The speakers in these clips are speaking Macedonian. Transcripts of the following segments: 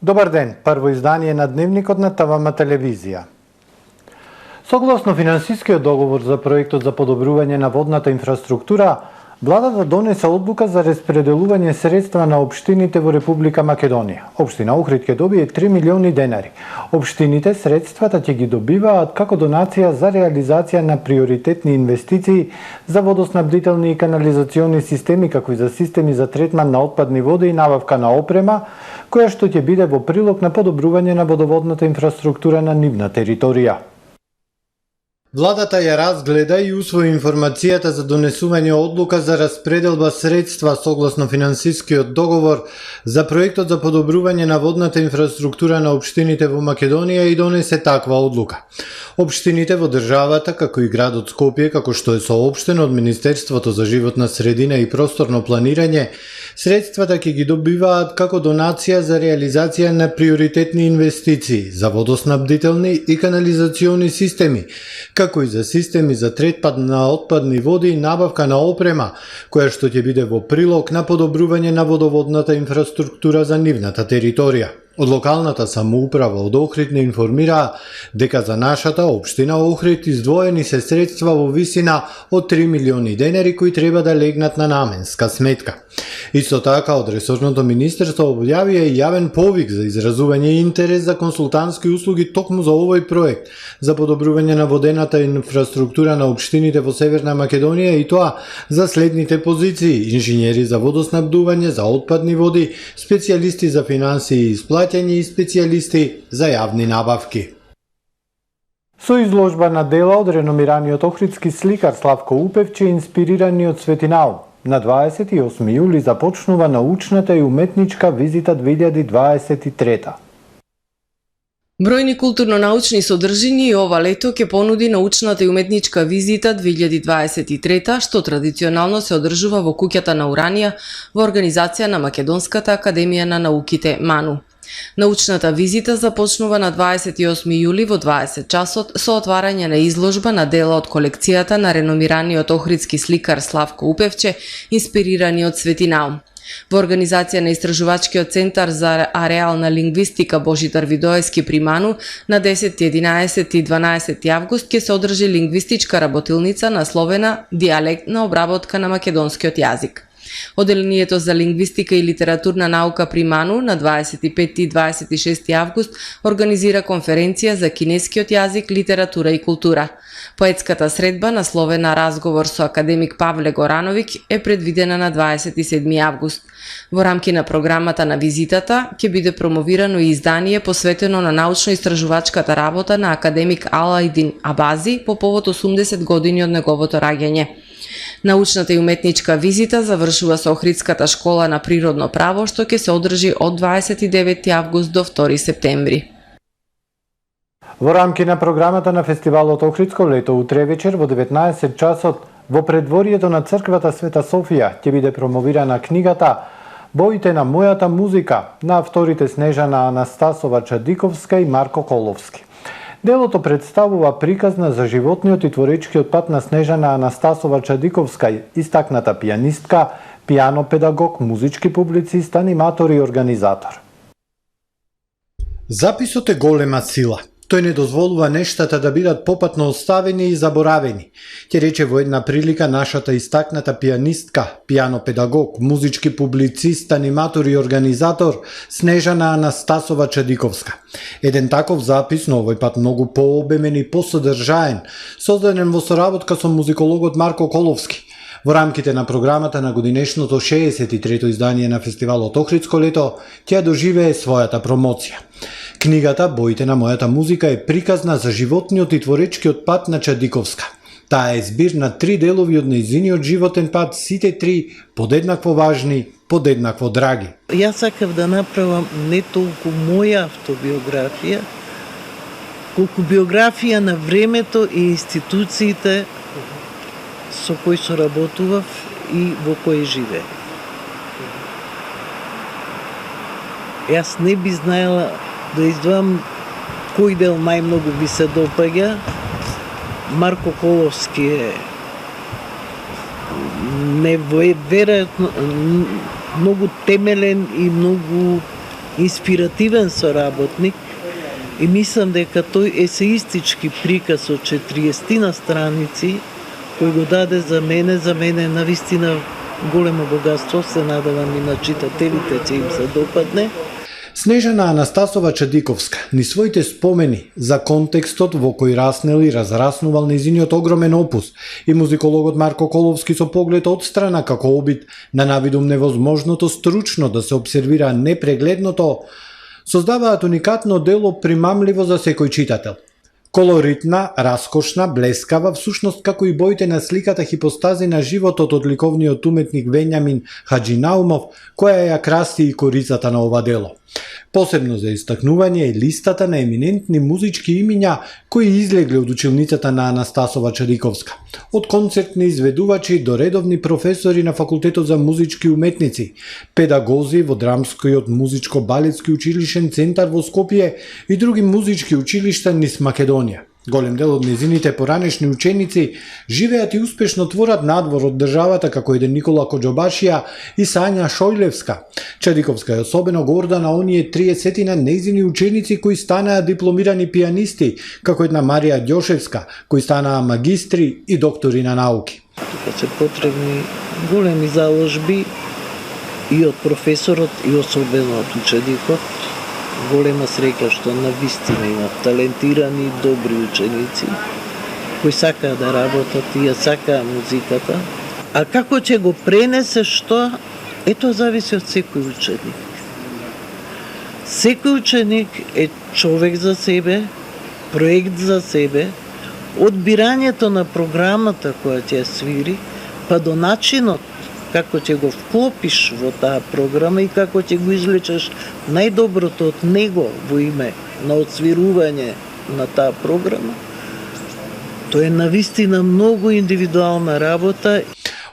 Добар ден, прво издание на Дневникот на ТВМ телевизија. Согласно финансискиот договор за проектот за подобрување на водната инфраструктура, владата донесе одлука за распределување средства на општините во Република Македонија. Општина Охрид ќе добие 3 милиони денари. Општините средствата ќе ги добиваат како донација за реализација на приоритетни инвестиции за водоснабдителни и канализациони системи, како и за системи за третман на отпадни води и набавка на опрема, која што ќе биде во прилог на подобрување на водоводната инфраструктура на нивна територија. Владата ја разгледа и усвои информацијата за донесување одлука за распределба средства согласно финансискиот договор за проектот за подобрување на водната инфраструктура на општините во Македонија и донесе таква одлука. Општините во државата, како и градот Скопје, како што е соопштено од Министерството за животна средина и просторно планирање, средствата ќе ги добиваат како донација за реализација на приоритетни инвестиции за водоснабдителни и канализациони системи, како и за системи за третман на отпадни води и набавка на опрема, која што ќе биде во прилог на подобрување на водоводната инфраструктура за нивната територија. Од локалната самоуправа од Охрид не информираа дека за нашата општина Охрид издвоени се средства во висина од 3 милиони денари кои треба да легнат на наменска сметка. Исто така од ресорното министерство објавија и јавен повик за изразување интерес за консултантски услуги токму за овој проект за подобрување на водената инфраструктура на општините во Северна Македонија и тоа за следните позиции: инженери за водоснабдување, за отпадни води, специјалисти за финансии и исплаќање и специјалисти за јавни набавки. Со изложба на дела од реномираниот охридски сликар Славко Упевче, инспирирани од светинау, на 28 јули започнува научната и уметничка визита 2023. Бројни културно-научни содржини и ова лето ќе понуди научната и уметничка визита 2023, што традиционално се одржува во куќата на Уранија во организација на Македонската академија на науките МАНУ. Научната визита започнува на 28 јули во 20 часот со отварање на изложба на дела од колекцијата на реномираниот охридски сликар Славко Упевче, инспирирани од светинау. Во организација на Истражувачкиот центар за ареална лингвистика Божидар Видоевски при МАНУ на 10, 11 и 12 август ќе се одржи лингвистичка работилница насловена «Диалектна обработка на македонскиот јазик». Оделението за лингвистика и литературна наука при МАНУ на 25 и 26 август организира конференција за кинескиот јазик, литература и култура. Поетската средба, насловена «Разговор со академик Павле Горановиќ», е предвидена на 27 август. Во рамки на програмата на визитата ќе биде промовирано и издание посветено на научно-истражувачката работа на академик Алајдин Абази по повод 80 години од неговото раѓање. Научната и уметничка визита завршува со Охридската школа на природно право, што ќе се одржи од 29 август до 2 септември. Во рамки на програмата на фестивалот Охридско лето утре вечер во 19 часот во предворието на црквата Света Софија ќе биде промовирана книгата «Боите на мојата музика» на авторите Снежана Анастасова Чадиковска и Марко Коловски. Делото представува приказна за животниот и творечкиот пат на Снежана Анастасова Чадиковска, истакната пијанистка, пијано педагог, музички публицист, аниматор и организатор. Записот е голема сила. Тој не дозволува нештата да бидат попатно оставени и заборавени, ќе рече во една прилика нашата истакната пијанистка, пијано педагог, музички публицист, аниматор и организатор Снежана Анастасова Чадиковска. Еден таков запис, но овој пат многу пообемен и посодржаен, создаден во соработка со музикологот Марко Коловски. Во рамките на програмата на годинешното 63-то издание на фестивалот Охридско лето ќе доживее својата промоција. Книгата «Боите на мојата музика» е приказна за животниот и творечкиот пат на Чадиковска. Таа е збир на 3 делови од нејзиниот животен пат, сите 3 подеднакво важни, подеднакво драги. Јас сакав да направам не толку моја автобиографија, колку биографија на времето и институциите со кои соработував и во кои живеев. Јас не би знаела да издвоам кој дел најмногу ми се допаѓа. Марко Коловски е неверојатно многу темелен и многу инспиративен соработник и мислам дека тој есеистички приказ од 40 на страници кој го даде за мене навистина големо богатство, се надевам и на читателите ќе им се допадне. Снежана Анастасова Чадиковска ни своите спомени за контекстот во кој раснел и разраснувал незиниот огромен опус и музикологот Марко Коловски со поглед од страна како обид на навидум невозможното стручно да се обсервира непрегледното, создаваат уникатно дело примамливо за секој читател. Колоритна, раскошна, блескава, всушност како и боите на сликата хипостази на животот од ликовниот уметник Вењамин Хаджинаумов, која ја краси и корицата на ова дело. Посебно за истакнување е листата на еминентни музички имиња кои излегли од училницата на Анастасова Чадиковска. Од концертни изведувачи до редовни професори на Факултетот за музички уметници, педагози во Драмскиот музичко-балетски училишен центар во Скопје и други музички училишта низ Македонија. Голем дел од незините поранешни ученици живеат и успешно творат надвор од државата како еден Никола Коџобашија и Сања Шојлевска. Чадиковска е особено горда на оние 30 на незини ученици кои станаа дипломирани пианисти, како една Марија Ѓошевска, кои станаа магистри и доктори на науки. Тука се потребни големи заложби и од професорот и особено од ученикот. Голема среќа што навистина има талентирани, добри ученици кои сакаат да работат и ја сакаат музиката. А како ќе го пренесе што, ето зависи од секој ученик. Секој ученик е човек за себе, проект за себе, од бирањето на програмата која ќе свири, па до начинот како ќе го вклопиш во таа програма и како ќе го извлечеш најдоброто од него во име на отсвирување на таа програма. Тоа е навистина многу индивидуална работа.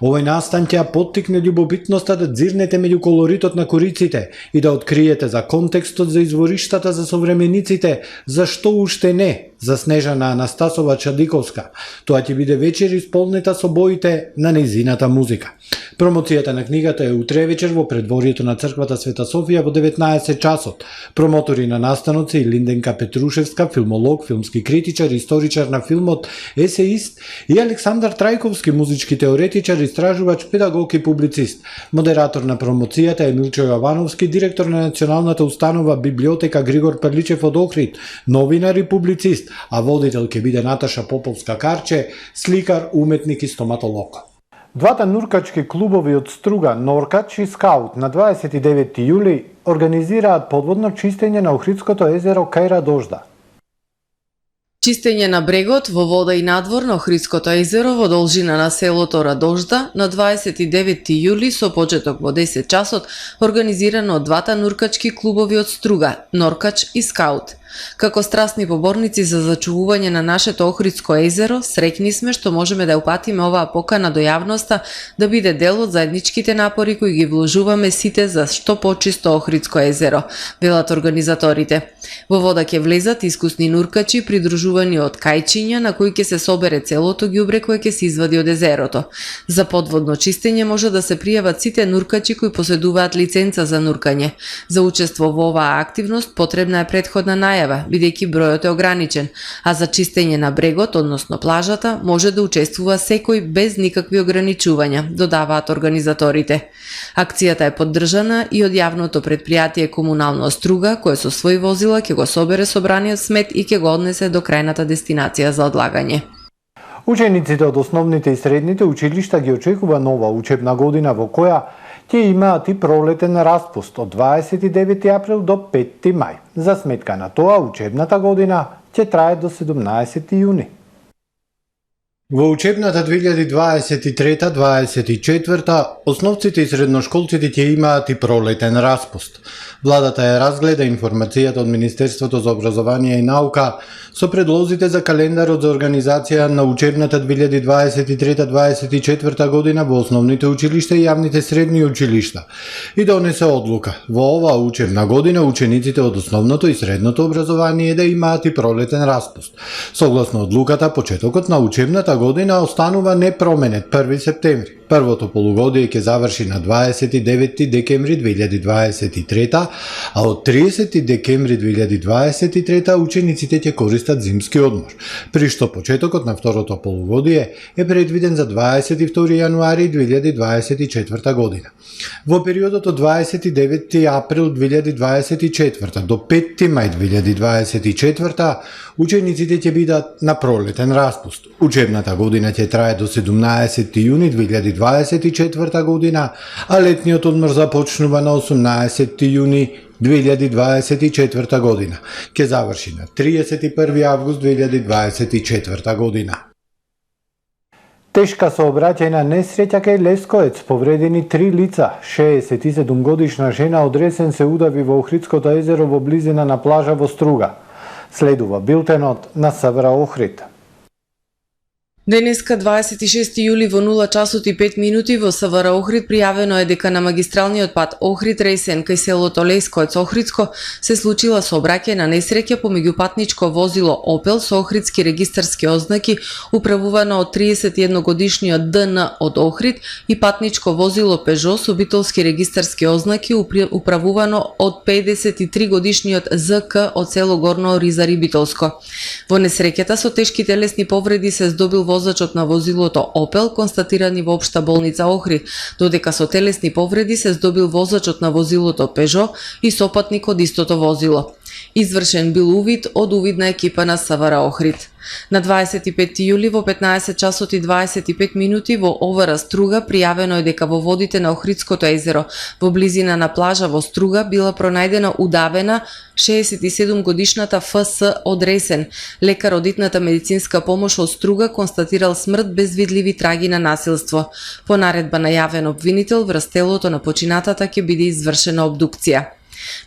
Овој настан ќе ја поттикне љубобитноста да дзирнете меѓу колоритот на кориците и да откриете за контекстот за извориштата за современиците, зашто уште не за Снежана Анастасова Чадиковска. Тоа ќе биде вечер исполнета со боите на незината музика. Промоцијата на книгата е утре вечер во предворието на црквата Света Софија во 19 часот. Промотори на настанот се и Линденка Петрушевска, филмолог, филмски критичар, историчар на филмот, есеист и Александар Трајковски, музички теоретичар, истражувач, педагог и публицист. Модератор на промоцијата е Милчо Јовановски, директор на националната установа Библиотека Григор Перличев од Охрид, новинар и публицист, а водител ќе биде Наташа Поповска-Карче, сликар, уметник и стоматолог. Двата нуркачки клубови од Струга, Норкач и Скаут, на 29 јули организираат подводно чистење на Охридското езеро кај Радожда. Чистење на брегот во вода и надвор на Охридското езеро во должина на селото Радожда на 29 јули со почеток во 10 часот организирано од двата нуркачки клубови од Струга, Норкач и Скаут. Како страстни поборници за зачувување на нашето Охридско езеро, среќни сме што можеме да упатиме оваа покана до јавноста да биде дел од заедничките напори кои ги вложуваме сите за што почисто Охридско езеро, велат организаторите. Во вода ќе влезат искусни нуркачи придружувани од кајчиња на кои ќе се собере целото ѓубре кое ќе се извади од езерото. За подводно чистење може да се пријават сите нуркачи кои поседуваат лиценца за нуркање. За учество во оваа активност потребна е претходна најава, бидејќи бројот е ограничен, а за чистење на брегот, односно плажата, може да учествува секој без никакви ограничувања, додаваат организаторите. Акцијата е поддржана и од јавното предпријатие Комунално Струга, кое со своји возила ќе го собере собраниот смет и ќе го однесе до крајната дестинација за одлагање. Учениците од основните и средните училишта ги очекува нова учебна година во која ќе имаат и пролетен распуст од 29 април до 5 мај. За сметка на тоа, учебната година ќе трае до 17 јуни. Во учебната 2023-2024 основците и средношколците ќе имаат и пролетен распуст. Владата ја разгледа информацијата од Министерството за образование и наука со предлозите за календарот за организација на учебната 2023-2024 година во основните училишта и јавните средни училишта и донесе одлука во оваа учебна година учениците од основното и средното образование да имаат и пролетен распуст. Согласно одлуката, почетокот на учебната година останува непроменет 1 септември. Првото полугодие ќе заврши на 29 декември 2023, а од 30 декември 2023 учениците ќе користат зимски одмор, при што почетокот на второто полугодие е предвиден за 22 јануари 2024 година. Во периодот од 29 април 2024 до 5 мај 2024 учениците ќе бидат на пролетен распуст. Учебната година ќе трае до 17 јуни 2024 година, а летниот одмор започнува на 18 јуни 2024 година. Ќе заврши на 31 август 2024 година. Тешка сообраќајна несреќа кај Лесковец, повредени 3 лица. 67 годишна жена од Ресен се удави во Охридското езеро во близина на плажа во Струга. Следува билтенот на СВР Охрид. Денеска 26 јули во 0 часот и 5 минути во СВР Охрид пријавено е дека на магистралниот пат Охрид-Ресен кај селото Лесковец Охридско се случила сообраќајна несреќа помеѓу патничко возило Опел со охридски регистарски ознаки управувано од 31 годишниот ДН од Охрид и патничко возило Пежо со битолски регистарски ознаки управувано од 53 годишниот ЗК од село Горно Оризари Битолско. Во несреќата со тешки телесни повреди се здобил возачот на возилото Опел, констатирани во Општа болница Охрид, додека со телесни повреди се здобил возачот на возилото Пежо и сопатник од истото возило. Извршен бил увид од увидна екипа на СВР Охрид. На 25 јули во 15 часот и 25 минути во ОВР Струга пријавено е дека во водите на Охридското езеро во близина на плажа во Струга била пронајдена удавена 67 годишната ФС од Ресен. Лекар од итната медицинска помош од Струга констатирал смрт без видливи траги на насилство. По наредба на јавен обвинител врз телото на починатата ќе биде извршена обдукција.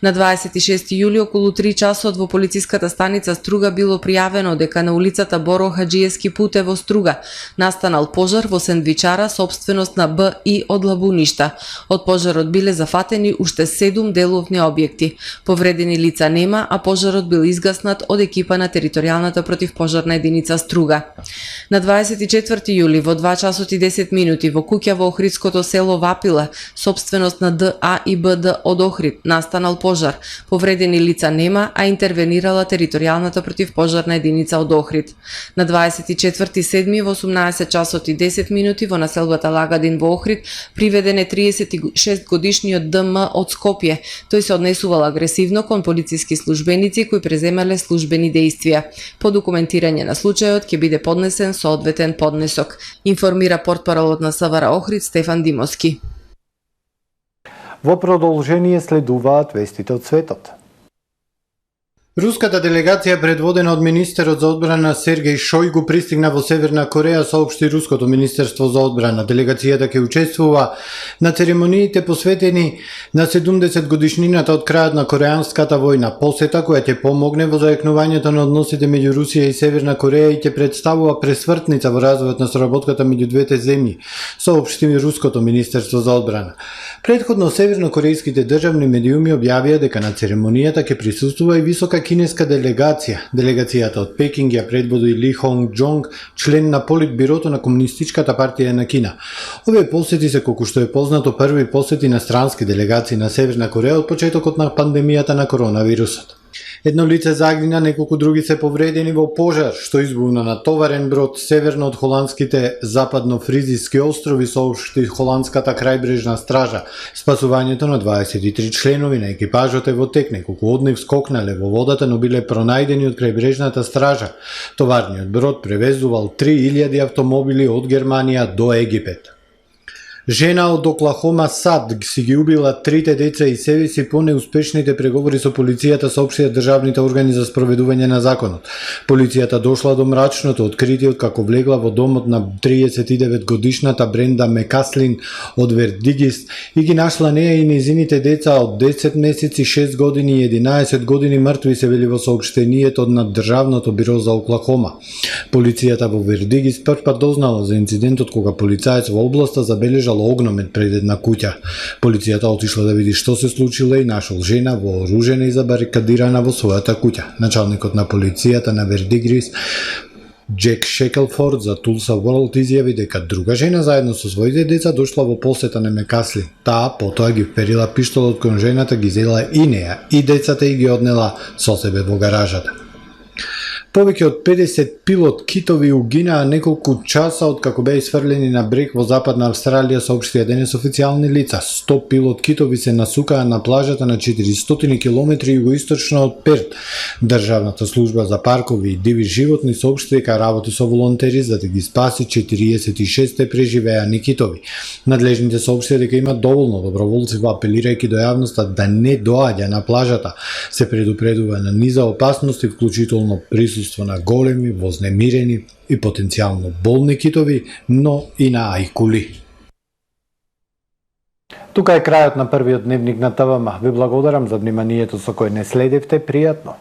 На 26 јули околу 3 часот во полициската станица Струга било пријавено дека на улицата Боро Хаџиевски путе во Струга настанал пожар во сендвичара собственост на БИ од Лабуништа. Од пожарот биле зафатени уште 7 деловни објекти. Повредени лица нема, а пожарот бил изгаснат од екипа на територијалната противпожарна единица Струга. На 24 јули во 2 часот и 10 минути во куќа во Охридското село Вапила, собственост на ДА и БД од Охрид, настанал пожар. Повредени лица нема, а интервенирала територијалната противпожарна единица од Охрид. На 24.7 во 18 часот и 10 минути во населбата Лагадин во Охрид приведен е 36 годишниот ДМ од Скопје. Тој се однесувал агресивно кон полициски службеници кои преземале службени дејствија. По документирање на случајот ќе биде поднесен соодветен поднесок, информира портпаролот на СВР Охрид Стефан Димовски. Во продолжение следуваат вестите од светот. Руската делегација предводена од министерот за одбрана Сергеј Шојгу пристигна во Северна Кореја, соопшти Руското министерство за одбрана. Делегацијата ќе учествува на церемониите посветени на 70 годишнината од крајот на Кореанската војна, посета која ќе помогне во зајакнувањето на односите меѓу Русија и Северна Кореја и ќе представува пресвртница во развојот на соработката меѓу двете земји, соопшти Руското министерство за одбрана. Претходно севернокорејските државни медиуми објавија дека на церемонијата ќе присуствува и висока кинеска делегација. Делегацијата од Пекинг ја предводи Ли Хонг Џонг, член на Политбирото на Комунистичката партија на Кина. Овие посети се, колку што е познато, први посети на странски делегации на Северна Кореја од почетокот на пандемијата на коронавирусот. Едно лице загина, неколку други се повредени во пожар што избувна на товарен брод северно од холандските западно-фризиски острови, соопшти холандската крајбрежна стража. Спасувањето на 23 членови на екипажот е во тек. Неколку од нив скокнале во водата, но биле пронајдени од крајбрежната стража. Товарниот брод превезувал 3000 автомобили од Германија до Египет. Жена од Оклахома Сад си ги убила 3 деца и себе си по неуспешните преговори со полицијата, соопштија државните органи за спроведување на законот. Полицијата дошла до мрачното откритие како влегла во домот на 39 годишната Бренда Мекаслин од Вердигис и ги нашла неа и незините деца од 10 месеци, 6 години и 11 години мртви, се вели во соопштенијето од Државното биро за Оклахома. Полицијата во Вердигис првпат дознала за инцидентот кога полицаец во областа забележал огномен пред една куќа. Полицијата отишла да види што се случило и нашол жена вооружена и забарикадирана во својата куќа. Началникот на полицијата на Вердигрис Джек Шекелфорд за Tulsa World изјави дека друга жена заедно со своите деца дошла во посета на Мекасли. Таа потоа ги вперила пиштолот кон жената, ги зела и неа и децата и ги однела со себе во гаражата. Повеќе од 50 пилот китови угинаа неколку часа од како беа исфрлени на брег во западна Австралија, соопштија денес официјални лица. 100 пилот китови се насукаа на плажата на 400 километри југоисточно од Перт. Државната служба за паркови и диви животни соопшти дека работи со волонтери за да ги спаси 46 преживеани китови. Надлежните соопштија дека има доволно доброволци, апелирајќи до јавноста да не доаѓа на плажата. Се предупредува на низа опасности, вклучително присуство на големи, вознемирени и потенцијално болни китови, но и на ајкули. Тука е крајот на првиот дневник на ТВМ. Ви благодарам за вниманието со кој не следевте. Пријатно!